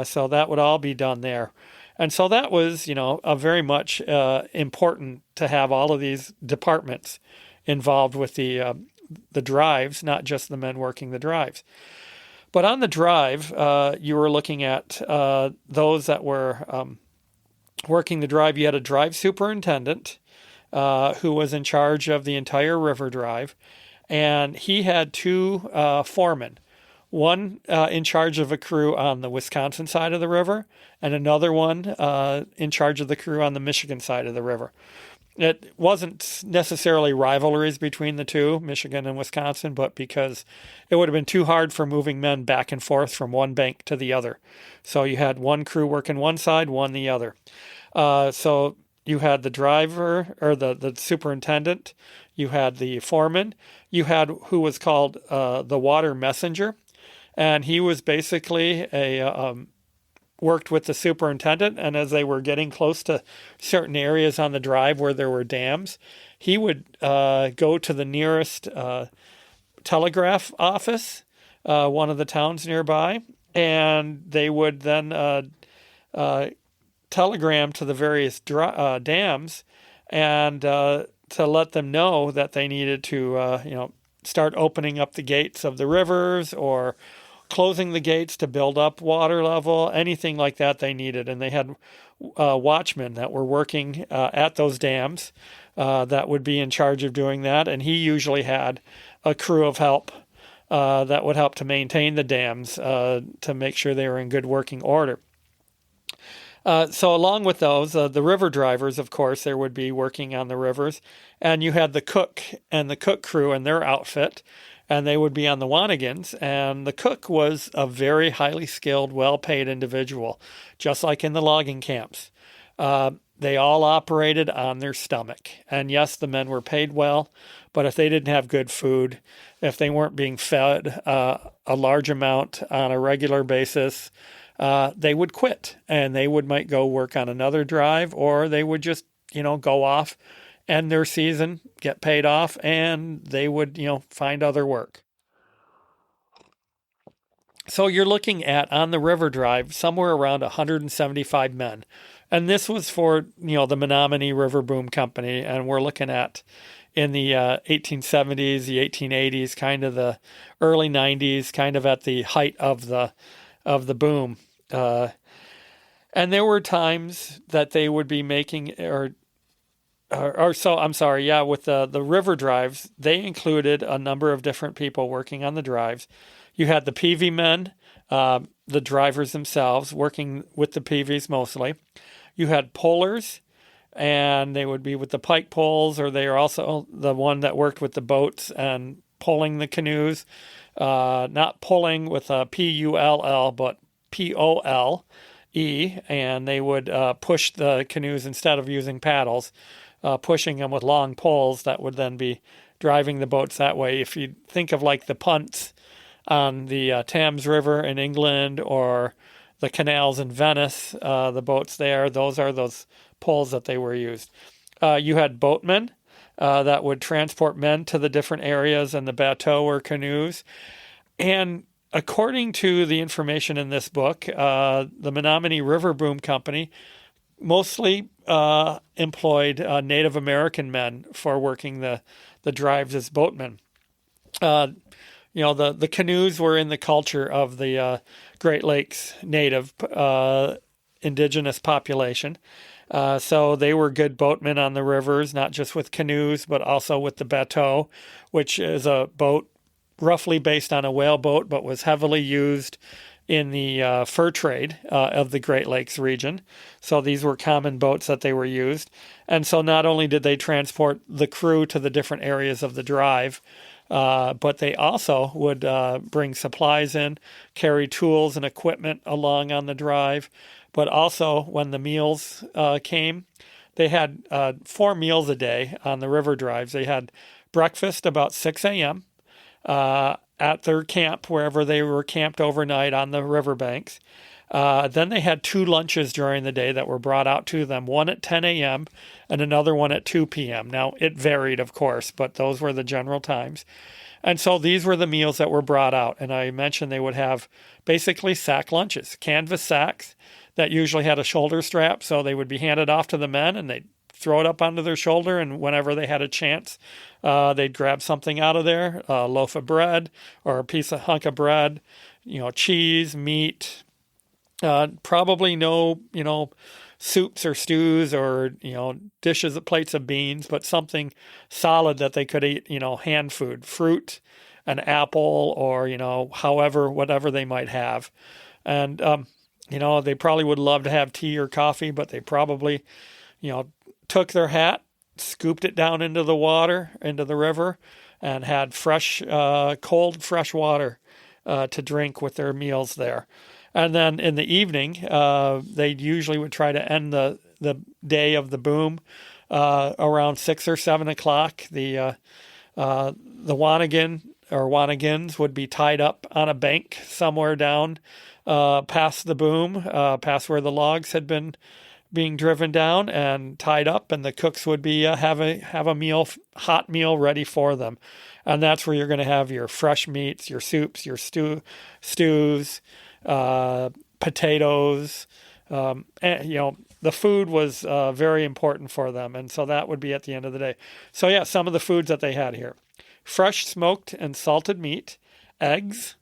So that would all be done there. And so that was, a very much important to have all of these departments involved with the drives, not just the men working the drives. But on the drive, you were looking at those that were working the drive. You had a drive superintendent who was in charge of the entire river drive, and he had 2 foremen. One in charge of a crew on the Wisconsin side of the river, and another one in charge of the crew on the Michigan side of the river. It wasn't necessarily rivalries between the two, Michigan and Wisconsin, but because it would have been too hard for moving men back and forth from one bank to the other. So you had one crew working one side, one the other. So you had the driver, or the superintendent, you had the foreman, you had who was called the water messenger, and he was basically worked with the superintendent, and as they were getting close to certain areas on the drive where there were dams, he would go to the nearest telegraph office, one of the towns nearby, and they would then telegram to the various dams and to let them know that they needed to, start opening up the gates of the rivers or closing the gates to build up water level, anything like that they needed. And they had watchmen that were working at those dams that would be in charge of doing that. And he usually had a crew of help that would help to maintain the dams to make sure they were in good working order. So along with those, the river drivers, of course, there would be working on the rivers. And you had the cook and the cook crew and their outfit, and they would be on the wanigans. And the cook was a very highly skilled, well-paid individual, just like in the logging camps. They all operated on their stomach. And yes, the men were paid well, but if they didn't have good food, if they weren't being fed a large amount on a regular basis, they would quit and they might go work on another drive, or they would just, go off, end their season, get paid off, and they would, find other work. So you're looking at, on the river drive, somewhere around 175 men. And this was for, the Menominee River Boom Company. And we're looking at in the 1870s, the 1880s, kind of the early 90s, kind of at the height of the boom. And there were times that they would be making, with the river drives, they included a number of different people working on the drives. You had the peavey men, the drivers themselves, working with the peaveys mostly. You had polers, and they would be with the pike poles, or they are also the one that worked with the boats and pulling the canoes. Not pulling with a P-U-L-L, but P-O-L-E, and they would push the canoes instead of using paddles, pushing them with long poles that would then be driving the boats that way. If you think of like the punts on the Thames River in England or the canals in Venice, the boats there, those are those poles that they were used. You had boatmen that would transport men to the different areas in the bateau or canoes. And according to the information in this book, the Menominee River Boom Company mostly employed Native American men for working the drives as boatmen. The canoes were in the culture of the Great Lakes native indigenous population. So they were good boatmen on the rivers, not just with canoes, but also with the bateau, which is a boat roughly based on a whaleboat, but was heavily used in the fur trade of the Great Lakes region. So these were common boats that they were used. And so not only did they transport the crew to the different areas of the drive, but they also would bring supplies in, carry tools and equipment along on the drive. But also when the meals came, they had 4 meals a day on the river drives. They had breakfast about 6 a.m. At their camp, wherever they were camped overnight on the riverbanks. Then they had 2 lunches during the day that were brought out to them, one at 10 a.m. and another one at 2 p.m. Now, it varied, of course, but those were the general times. And so these were the meals that were brought out. And I mentioned they would have basically sack lunches, canvas sacks that usually had a shoulder strap. So they would be handed off to the men and they'd throw it up onto their shoulder. And whenever they had a chance, they'd grab something out of there, a loaf of bread or a hunk of bread, cheese, meat, probably no, soups or stews or, dishes, plates of beans, but something solid that they could eat, hand food, fruit, an apple, or, whatever they might have. And, they probably would love to have tea or coffee, but they probably, took their hat, scooped it down into the water, into the river, and had cold, fresh water to drink with their meals there. And then in the evening, they usually would try to end the day of the boom around 6 or 7 o'clock. The wanigan or wanigans would be tied up on a bank somewhere down past the boom, past where the logs had been being driven down and tied up, and the cooks would be have a hot meal ready for them. And that's where you're going to have your fresh meats, your soups, your stews, potatoes, the food was very important for them. And so that would be at the end of the day. So yeah, some of the foods that they had here: fresh smoked and salted meat, eggs,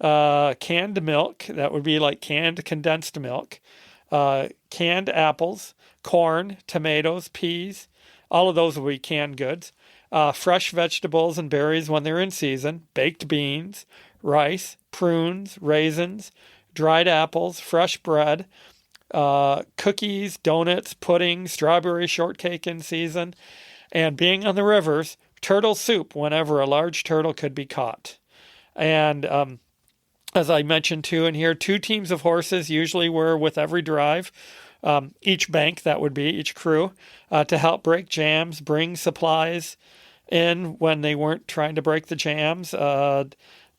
canned milk, that would be like canned condensed milk, canned apples, corn, tomatoes, peas, all of those would be canned goods, fresh vegetables and berries when they're in season, baked beans, rice, prunes, raisins, dried apples, fresh bread, cookies, donuts, pudding, strawberry shortcake in season, and being on the rivers, turtle soup whenever a large turtle could be caught. And as I mentioned too in here, 2 teams of horses usually were with every drive, each bank, that would be each crew, to help break jams, bring supplies in when they weren't trying to break the jams.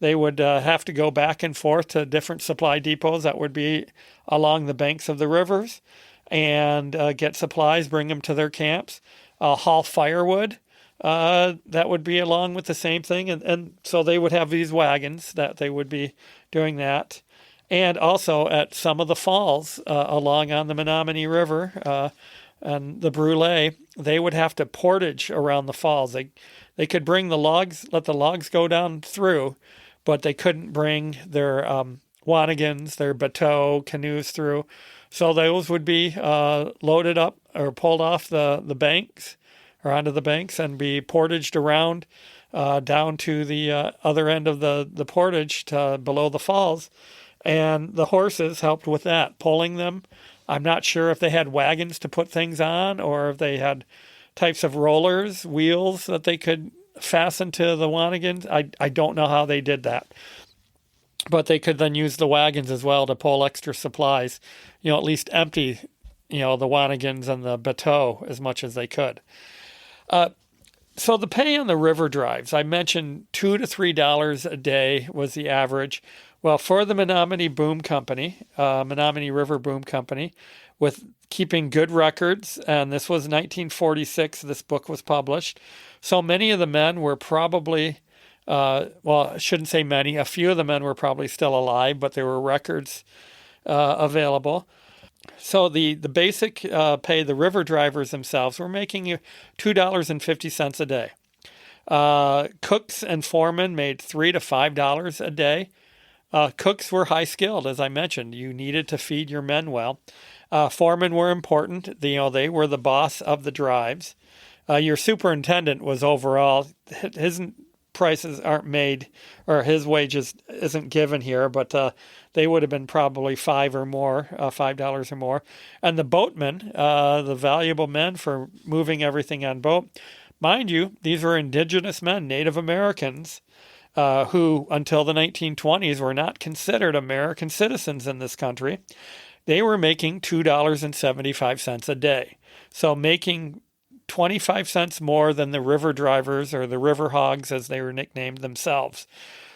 They would have to go back and forth to different supply depots that would be along the banks of the rivers and get supplies, bring them to their camps, haul firewood. That would be along with the same thing. And so they would have these wagons that they would be doing that. And also at some of the falls along on the Menominee River and the Brule, they would have to portage around the falls. They could bring the logs, let the logs go down through, but they couldn't bring their wanigans, their bateau, canoes through. So those would be loaded up or pulled off the banks or onto the banks and be portaged around down to the other end of the portage to below the falls. And the horses helped with that, pulling them. I'm not sure if they had wagons to put things on or if they had types of rollers, wheels that they could fasten to the wanigans. I don't know how they did that. But they could then use the wagons as well to pull extra supplies, at least empty, the wanigans and the bateau as much as they could. So the pay on the river drives, I mentioned $2 to $3 a day was the average. Well, for the Menominee Boom Company, Menominee River Boom Company, with keeping good records, and this was 1946, this book was published. So many of the men were probably, I shouldn't say many, a few of the men were probably still alive, but there were records available. So the basic pay, the river drivers themselves were making $2.50 a day. Cooks and foremen made $3 to $5 a day. Cooks were high skilled, as I mentioned. You needed to feed your men well. Foremen were important. They were the boss of the drives. Your superintendent was overall, his prices aren't made, or his wages isn't given here, but they would have been probably $5 or more. And the boatmen, the valuable men for moving everything on boat. Mind you, these were indigenous men, Native Americans, who until the 1920s were not considered American citizens in this country. They were making $2.75 a day. So making 25 cents more than the river drivers, or the river hogs as they were nicknamed themselves.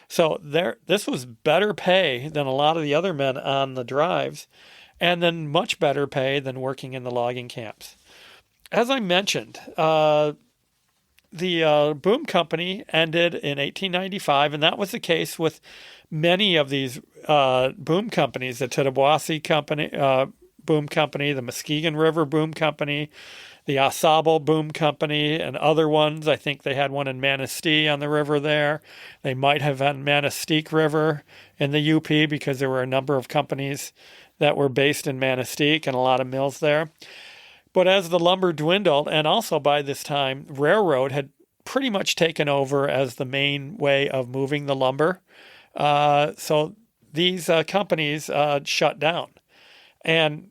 So this was better pay than a lot of the other men on the drives, and then much better pay than working in the logging camps. As I mentioned, the boom company ended in 1895, and that was the case with many of these boom companies, the Tittabawasee Company, Boom Company, the Muskegon River Boom Company, the Ausable Boom Company, and other ones. I think they had one in Manistee on the river there. They might have had Manistee River in the UP because there were a number of companies that were based in Manistee and a lot of mills there. But as the lumber dwindled, and also by this time, railroad had pretty much taken over as the main way of moving the lumber. So these companies shut down. And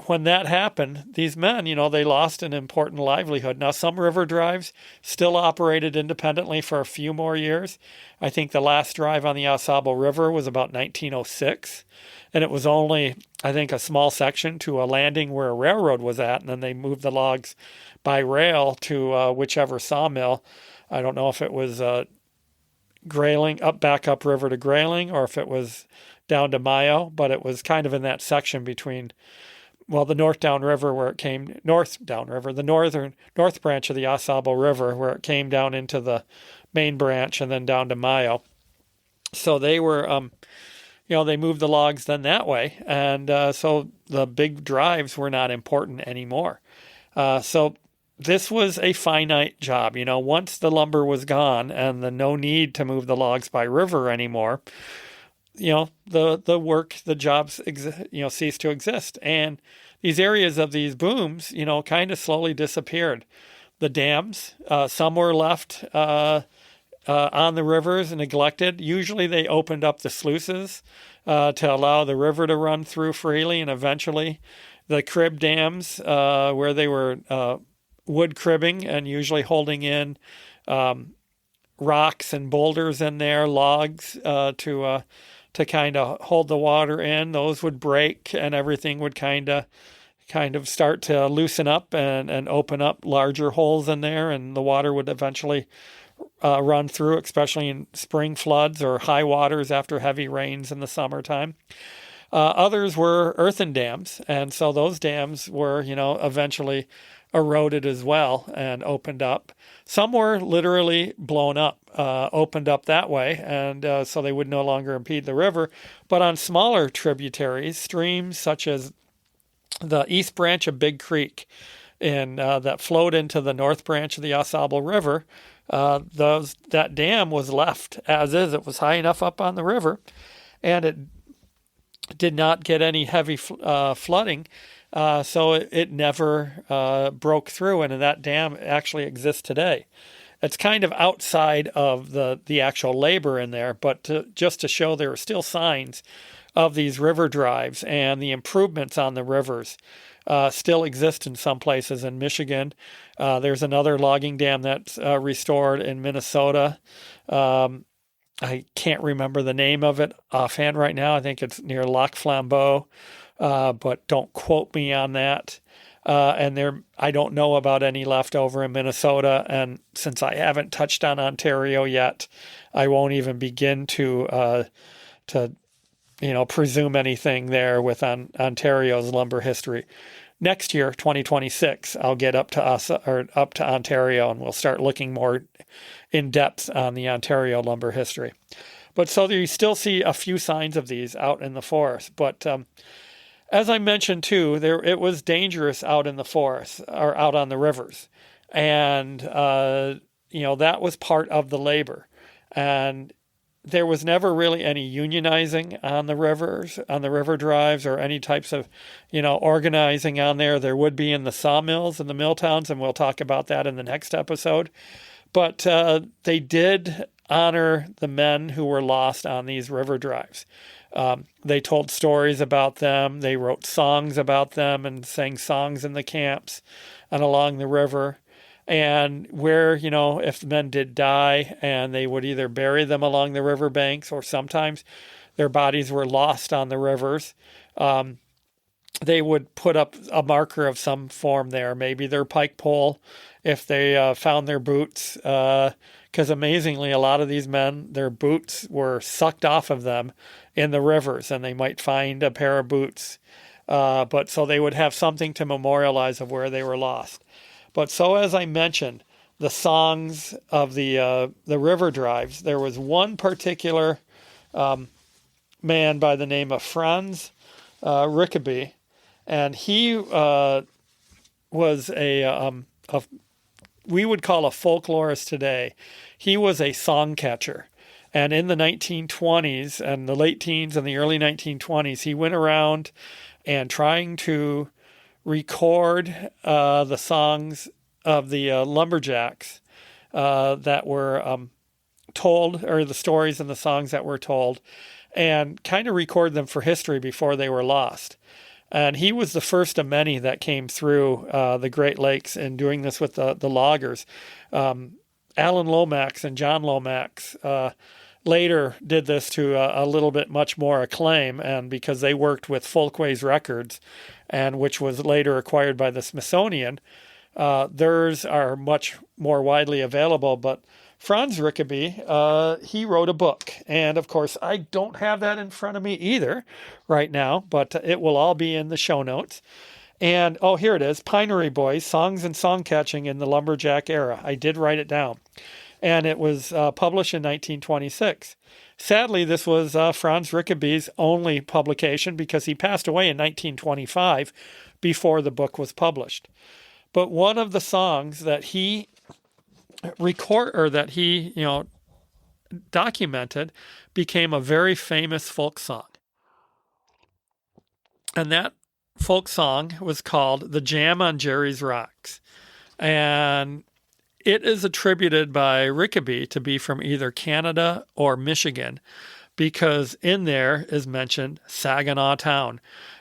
when that happened, these men, they lost an important livelihood. Now, some river drives still operated independently for a few more years. I think the last drive on the Ausable River was about 1906. And it was only, I think, a small section to a landing where a railroad was at. And then they moved the logs by rail to whichever sawmill. I don't know if it was Grayling, back up river to Grayling, or if it was down to Mayo. But it was kind of in that section between, the North Down River where it came, the north branch of the Ausable River where it came down into the main branch and then down to Mayo. So they were, they moved the logs then that way. And so the big drives were not important anymore. So this was a finite job. Once the lumber was gone and no need to move the logs by river anymore, the jobs ceased to exist. And these areas of these booms, kind of slowly disappeared. The dams, some were left on the rivers and neglected. Usually they opened up the sluices to allow the river to run through freely, and eventually the crib dams where they were wood cribbing and usually holding in rocks and boulders in there, logs to kind of hold the water in. Those would break and everything would kind of start to loosen up and open up larger holes in there, and the water would eventually run through, especially in spring floods or high waters after heavy rains in the summertime. Others were earthen dams, and so those dams were, eventually eroded as well and opened up. Some were literally blown up, opened up that way, and so they would no longer impede the river. But on smaller tributaries, streams such as the east branch of Big Creek that flowed into the north branch of the AuSable River, that dam was left as is. It was high enough up on the river, and it did not get any heavy flooding, so it never broke through, and that dam actually exists today. It's kind of outside of the actual labor in there, but just to show there are still signs of these river drives, and the improvements on the rivers still exist in some places in Michigan. There's another logging dam that's restored in Minnesota. I can't remember the name of it offhand right now. I think it's near Lac Flambeau, but don't quote me on that. And I don't know about any left over in Minnesota. And since I haven't touched on Ontario yet, I won't even begin to presume anything there with Ontario's lumber history. Next year, 2026, I'll get up to Ontario, and we'll start looking more in depth on the Ontario lumber history. But so you still see a few signs of these out in the forest. But as I mentioned too, it was dangerous out in the forest or out on the rivers, and that was part of the labor. And there was never really any unionizing on the rivers, on the river drives, or any types of, organizing on there. There would be in the sawmills and the mill towns, and we'll talk about that in the next episode. But they did honor the men who were lost on these river drives. They told stories about them. They wrote songs about them and sang songs in the camps and along the river. And where, if the men did die, and they would either bury them along the river banks, or sometimes their bodies were lost on the rivers, they would put up a marker of some form there, maybe their pike pole, if they found their boots, because amazingly, a lot of these men, their boots were sucked off of them in the rivers, and they might find a pair of boots. But so they would have something to memorialize of where they were lost. But so, as I mentioned, the songs of the river drives, there was one particular man by the name of Franz Rickaby, and he was we would call a folklorist today. He was a song catcher. And in the 1920s and the late teens and the early 1920s, he went around and trying to record the songs of the lumberjacks that were told, or the stories and the songs that were told, and kind of record them for history before they were lost. And he was the first of many that came through the Great Lakes in doing this with the loggers. Alan Lomax and John Lomax later did this to a little bit much more acclaim, and because they worked with Folkways Records, and which was later acquired by the Smithsonian, theirs are much more widely available. But Franz Rickaby, he wrote a book, and of course I don't have that in front of me either right now, but it will all be in the show notes. And here it is, Pinery Boys, Songs and Song Catching in the Lumberjack Era. I did write it down. and it was published in 1926. Sadly, this was Franz Rickaby's only publication because he passed away in 1925 before the book was published. But one of the songs that he documented became a very famous folk song. And that folk song was called The Jam on Gerry's Rocks. And it is attributed by Rickaby to be from either Canada or Michigan, because in there is mentioned Saginaw Town.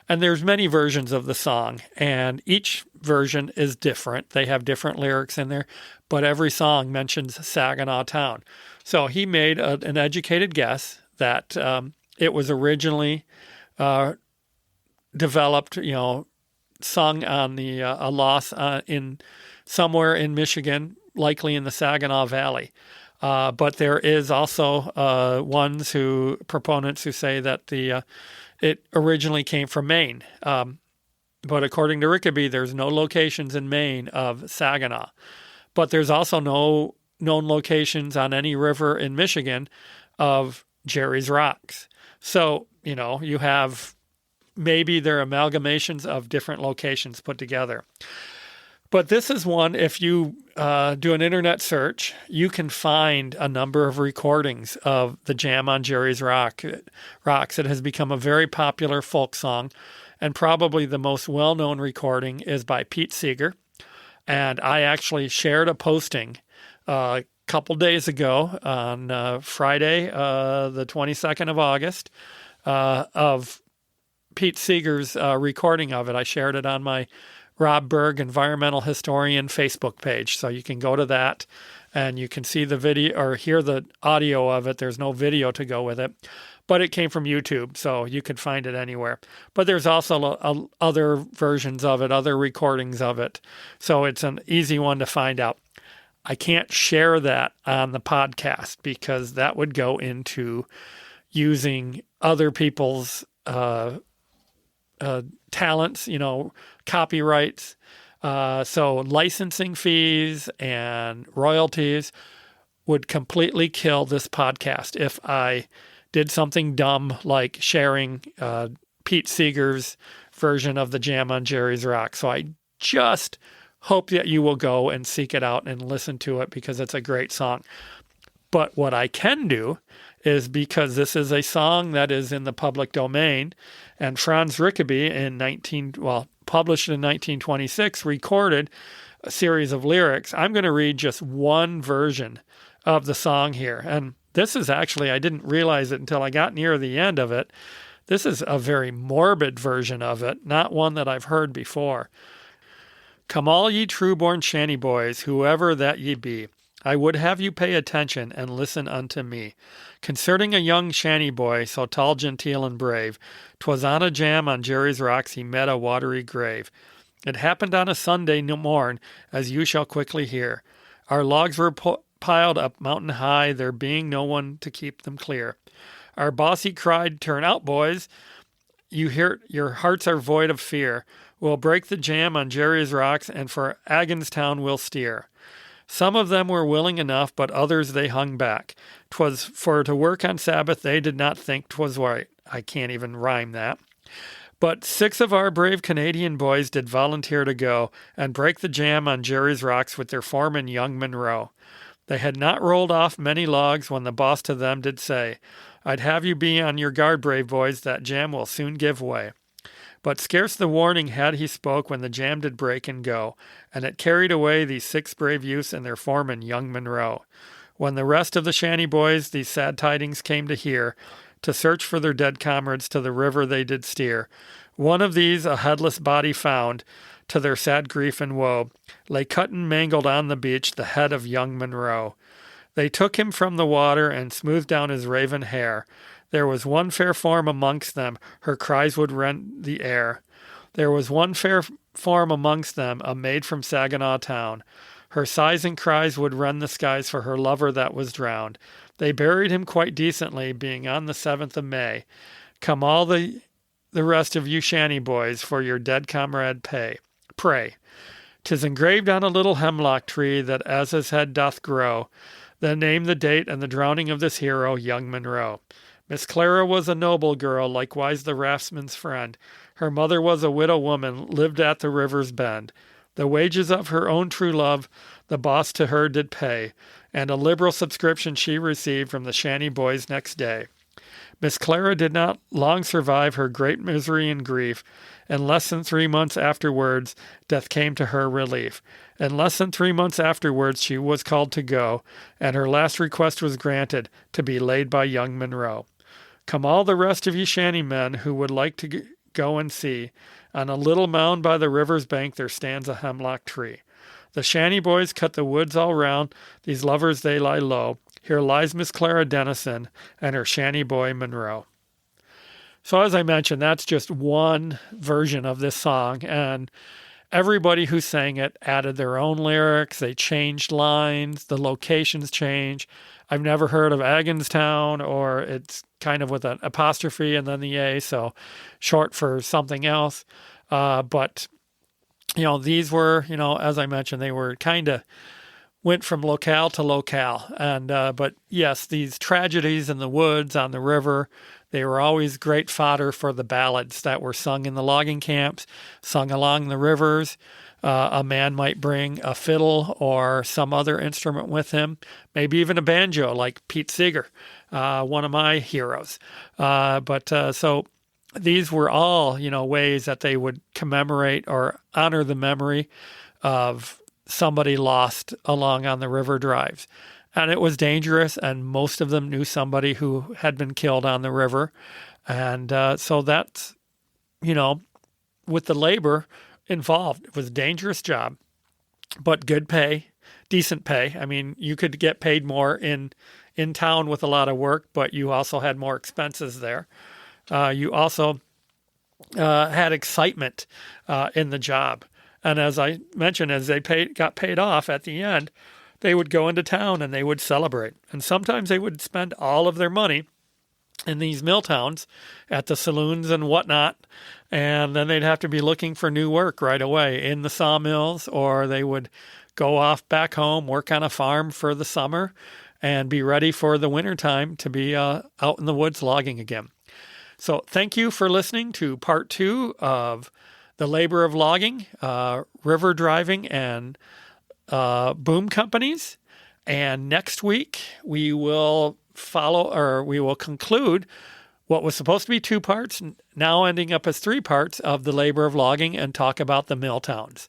And there's many versions of the song, and each version is different. They have different lyrics in there, but every song mentions Saginaw Town. So he made an educated guess that it was originally developed, sung on the a loss in somewhere in Michigan, likely in the Saginaw Valley. But there is also proponents who say that it originally came from Maine. But according to Rickaby, there's no locations in Maine of Saginaw. But there's also no known locations on any river in Michigan of Gerry's Rocks. So, you have maybe they're amalgamations of different locations put together. But this is one, if you do an internet search, you can find a number of recordings of the Jam on Gerry's Rocks. It has become a very popular folk song, and probably the most well-known recording is by Pete Seeger. And I actually shared a posting a couple days ago on Friday, the 22nd of August, of Pete Seeger's recording of it. I shared it on my Rob Berg Environmental Historian Facebook page. So you can go to that and you can see the video or hear the audio of it. There's no video to go with it, but it came from YouTube, so you could find it anywhere. But there's also other versions of it, other recordings of it. So it's an easy one to find out. I can't share that on the podcast because that would go into using other people's talents, copyrights. So licensing fees and royalties would completely kill this podcast if I did something dumb like sharing Pete Seeger's version of the Jam on Gerry's Rock. So I just hope that you will go and seek it out and listen to it because it's a great song. But what I can do is, because this is a song that is in the public domain, and Franz Rickaby published in 1926, recorded a series of lyrics. I'm going to read just one version of the song here. And this is actually, I didn't realize it until I got near the end of it. This is a very morbid version of it, not one that I've heard before. Come all ye true-born shanty boys, whoever that ye be, I would have you pay attention and listen unto me. Concerning a young shanty boy, so tall, genteel, and brave, 'twas on a jam on Gerry's Rocks he met a watery grave. It happened on a Sunday morn, as you shall quickly hear. Our logs were piled up mountain high, there being no one to keep them clear. Our bossy cried, turn out, boys. You hear, your hearts are void of fear. We'll break the jam on Gerry's Rocks, and for Aginstown we'll steer. Some of them were willing enough, but others they hung back. 'Twas for to work on Sabbath they did not think 'twas right. I can't even rhyme that. But 6 of our brave Canadian boys did volunteer to go and break the jam on Gerry's Rocks with their foreman, young Monroe. They had not rolled off many logs when the boss to them did say, I'd have you be on your guard, brave boys, that jam will soon give way. But scarce the warning had he spoke when the jam did break and go, and it carried away these 6 brave youths and their foreman, young Monroe. When the rest of the shanty boys these sad tidings came to hear, to search for their dead comrades to the river they did steer, one of these a headless body found, to their sad grief and woe, lay cut and mangled on the beach the head of young Monroe. They took him from the water and smoothed down his raven hair. There was one fair form amongst them, her cries would rend the air. There was one fair form amongst them, a maid from Saginaw town. Her sighs and cries would rend the skies for her lover that was drowned. They buried him quite decently, being on the 7th of May. Come all the rest of you shanty boys, for your dead comrade pray. 'Tis engraved on a little hemlock tree that as his head doth grow, Then name the date and the drowning of this hero, young Monroe. Miss Clara was a noble girl, likewise the raftsman's friend. Her mother was a widow woman, lived at the river's bend. The wages of her own true love the boss to her did pay, and a liberal subscription she received from the shanty boys next day. Miss Clara did not long survive her great misery and grief. In less than 3 months afterwards, death came to her relief. In less than 3 months afterwards, she was called to go, and her last request was granted, to be laid by young Monroe. Come all the rest of ye shanty men who would like to go and see. On a little mound by the river's bank there stands a hemlock tree. The shanty boys cut the woods all round, these lovers they lie low. Here lies Miss Clara Dennison and her shanty boy Monroe. So as I mentioned, that's just one version of this song, and everybody who sang it added their own lyrics. They changed lines, the locations changed. I've never heard of Agginstown, or it's kind of with an apostrophe and then the A, so short for something else. But, these were, as I mentioned, they were kind of went from locale to locale. And but yes, these tragedies in the woods, on the river, they were always great fodder for the ballads that were sung in the logging camps, sung along the rivers. A man might bring a fiddle or some other instrument with him, maybe even a banjo like Pete Seeger, one of my heroes. So these were all, ways that they would commemorate or honor the memory of somebody lost along on the river drives. And it was dangerous, and most of them knew somebody who had been killed on the river. And so that's, with the labor involved, it was a dangerous job, but good pay, decent pay. I mean, you could get paid more in town with a lot of work, but you also had more expenses there. You also had excitement in the job. And as I mentioned, as they got paid off at the end, they would go into town and they would celebrate. And sometimes they would spend all of their money in these mill towns at the saloons and whatnot. And then they'd have to be looking for new work right away in the sawmills, or they would go off back home, work on a farm for the summer, and be ready for the wintertime to be out in the woods logging again. So thank you for listening to part 2 of the labor of logging, river driving, and boom companies. And next week we will conclude what was supposed to be 2 parts, now ending up as 3 parts of the labor of logging, and talk about the mill towns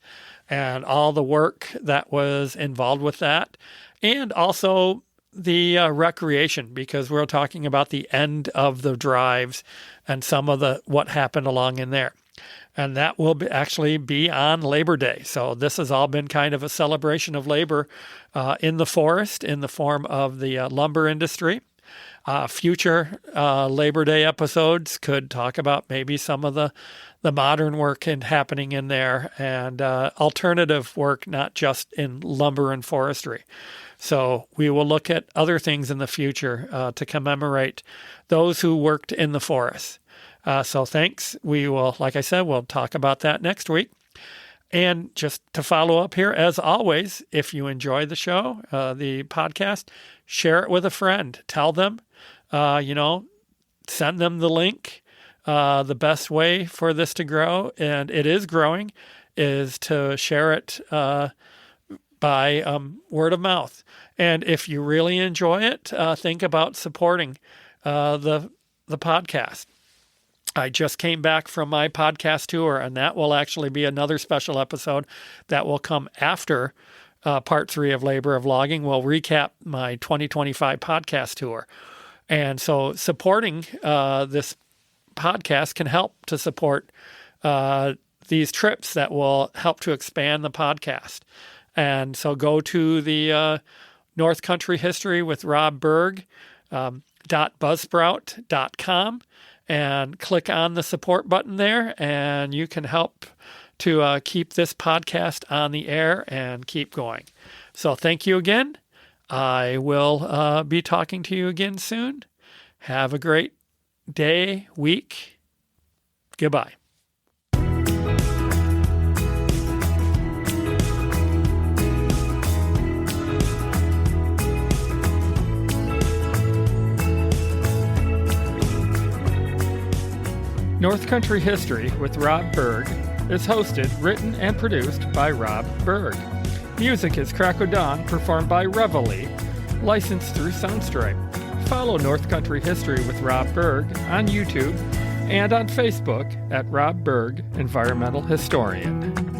and all the work that was involved with that, and also the recreation, because we're talking about the end of the drives and some of what happened along in there. And that will actually be on Labor Day. So this has all been kind of a celebration of labor in the forest in the form of the lumber industry. Future Labor Day episodes could talk about maybe some of the modern work happening in there, and alternative work, not just in lumber and forestry. So we will look at other things in the future to commemorate those who worked in the forest. So thanks. We will, like I said, we'll talk about that next week. And just to follow up here, as always, if you enjoy the show, the podcast, share it with a friend. Tell them, send them the link. The best way for this to grow, and it is growing, is to share it by word of mouth. And if you really enjoy it, think about supporting the podcast. I just came back from my podcast tour, and that will actually be another special episode that will come after part 3 of Labor of Logging. We'll recap my 2025 podcast tour. And so supporting this podcast can help to support these trips that will help to expand the podcast. And so go to the North Country History with Rob Berg .buzzsprout.com and click on the support button there, and you can help to keep this podcast on the air and keep going. So thank you again. I will be talking to you again soon. Have a great day, week. Goodbye. North Country History with Rob Berg is hosted, written, and produced by Rob Berg. Music is Crack o' Dawn, performed by Reveille, licensed through Soundstripe. Follow North Country History with Rob Berg on YouTube and on Facebook at Rob Berg, Environmental Historian.